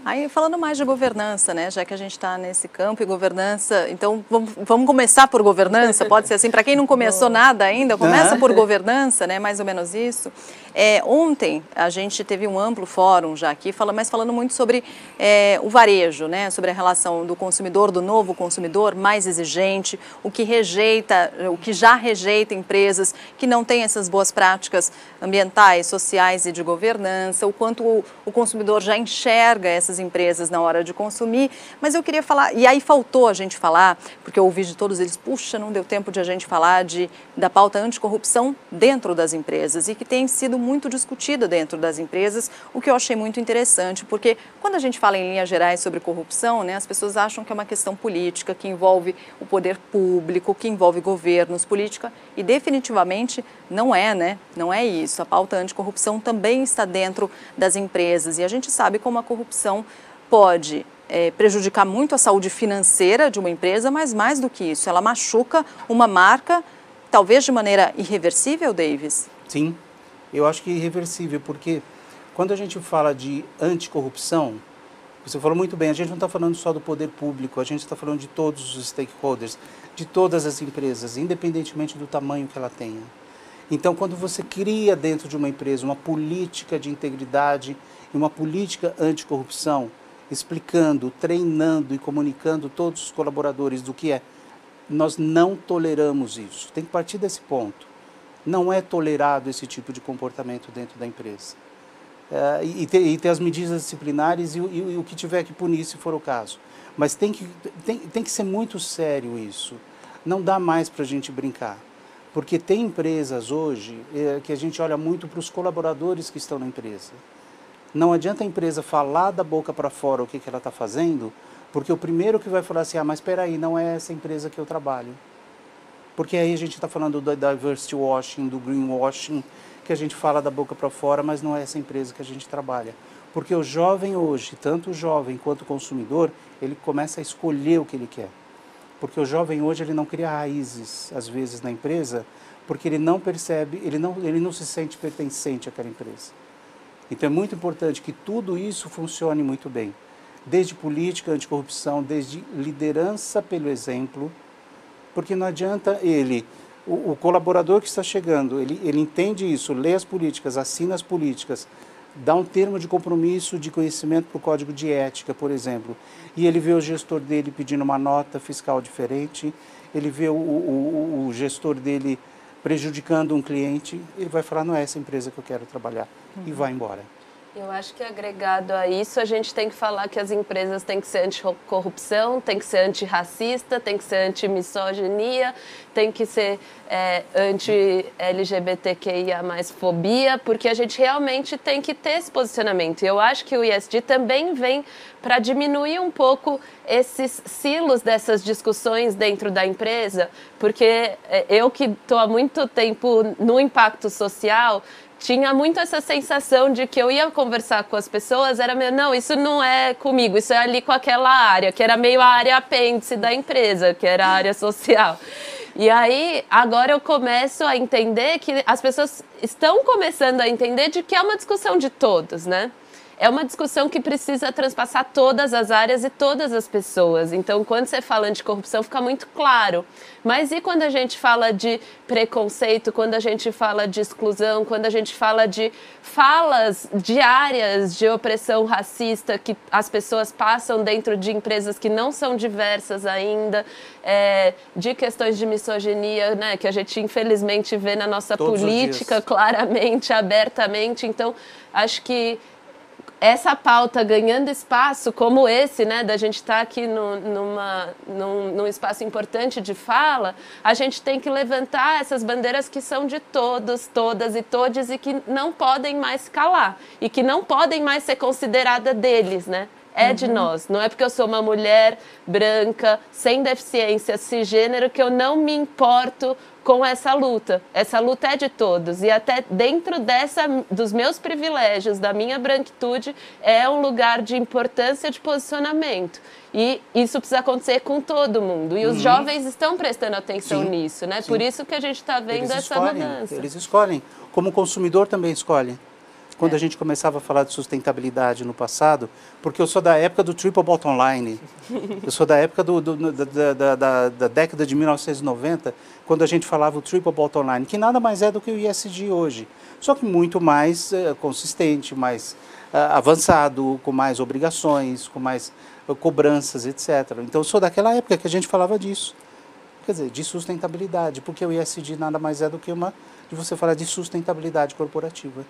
Aí, falando mais de governança, né, já que a gente está nesse campo e governança, então vamos começar por governança, pode ser assim, para quem não começou nada ainda, começa por governança, né, mais ou menos isso. Ontem a gente teve um amplo fórum já aqui, mas falando muito sobre o varejo, né, sobre a relação do consumidor, do novo consumidor mais exigente, o que já rejeita empresas que não têm essas boas práticas ambientais, sociais e de governança, o quanto o consumidor já enxerga essas empresas na hora de consumir, mas eu queria falar, e aí faltou a gente falar, porque eu ouvi de todos eles, puxa, não deu tempo de a gente falar da pauta anticorrupção dentro das empresas e que tem sido muito discutida dentro das empresas, o que eu achei muito interessante, porque quando a gente fala em linhas gerais sobre corrupção, né, as pessoas acham que é uma questão política, que envolve o poder público, que envolve governos, política, e definitivamente não é, né? Não é isso. A pauta anticorrupção também está dentro das empresas e a gente sabe como a corrupção pode prejudicar muito a saúde financeira de uma empresa, mas mais do que isso, ela machuca uma marca, talvez de maneira irreversível, Davis? Sim, eu acho que irreversível, porque quando a gente fala de anticorrupção, você falou muito bem, a gente não está falando só do poder público, a gente está falando de todos os stakeholders, de todas as empresas, independentemente do tamanho que ela tenha. Então, quando você cria dentro de uma empresa uma política de integridade e uma política anticorrupção, explicando, treinando e comunicando todos os colaboradores do que é, nós não toleramos isso. Tem que partir desse ponto. Não é tolerado esse tipo de comportamento dentro da empresa. E ter as medidas disciplinares e o que tiver que punir, se for o caso. Mas tem que ser muito sério isso. Não dá mais para a gente brincar. Porque tem empresas hoje que a gente olha muito para os colaboradores que estão na empresa. Não adianta a empresa falar da boca para fora o que ela está fazendo, porque o primeiro que vai falar assim, mas espera aí, não é essa empresa que eu trabalho. Porque aí a gente está falando do diversity washing, do greenwashing, que a gente fala da boca para fora, mas não é essa empresa que a gente trabalha. Porque o jovem hoje, tanto o jovem quanto o consumidor, ele começa a escolher o que ele quer. Porque o jovem hoje ele não cria raízes, às vezes, na empresa, porque ele não percebe, ele não se sente pertencente àquela empresa. Então é muito importante que tudo isso funcione muito bem. Desde política anticorrupção, desde liderança pelo exemplo, porque não adianta o colaborador que está chegando, ele entende isso, lê as políticas, assina as políticas, dá um termo de compromisso de conhecimento para o código de ética, por exemplo, e ele vê o gestor dele pedindo uma nota fiscal diferente, ele vê o gestor dele prejudicando um cliente, ele vai falar, não é essa empresa que eu quero trabalhar, e vai embora. Eu acho que agregado a isso, a gente tem que falar que as empresas têm que ser anticorrupção, tem que ser antirracista, tem que ser anti-misoginia, tem que ser anti-LGBTQIA+, fobia, porque a gente realmente tem que ter esse posicionamento. E eu acho que o ESG também vem para diminuir um pouco esses silos dessas discussões dentro da empresa, porque eu que estou há muito tempo no impacto social, tinha muito essa sensação de que eu ia conversar com as pessoas, era meio, não, isso não é comigo, isso é ali com aquela área, que era meio a área apêndice da empresa, que era a área social. E aí, agora eu começo a entender que as pessoas estão começando a entender de que é uma discussão de todos, né? É uma discussão que precisa transpassar todas as áreas e todas as pessoas. Então, quando você fala de corrupção, fica muito claro. Mas e quando a gente fala de preconceito, quando a gente fala de exclusão, quando a gente fala de falas diárias de opressão racista que as pessoas passam dentro de empresas que não são diversas ainda, de questões de misoginia, né, que a gente infelizmente vê na nossa política claramente, abertamente. Então, acho que essa pauta ganhando espaço como esse, né, da gente estar aqui num espaço importante de fala, a gente tem que levantar essas bandeiras que são de todos, todas e todes e que não podem mais calar e que não podem mais ser considerada deles, né? É de nós. Não é porque eu sou uma mulher branca, sem deficiência, cisgênero, que eu não me importo com essa luta. Essa luta é de todos. E até dentro dos meus privilégios, da minha branquitude, é um lugar de importância de posicionamento. E isso precisa acontecer com todo mundo. E os jovens estão prestando atenção nisso, né? Sim. Por isso que a gente está vendo essa mudança. Eles escolhem. Como o consumidor também escolhe. quando a gente começava a falar de sustentabilidade no passado, porque eu sou da época do triple bottom line, eu sou da época da década de 1990, quando a gente falava o triple bottom line, que nada mais é do que o ESG hoje, só que muito mais consistente, mais avançado, com mais obrigações, com mais cobranças, etc. Então eu sou daquela época que a gente falava disso, quer dizer, de sustentabilidade, porque o ESG nada mais é do que de você falar de sustentabilidade corporativa.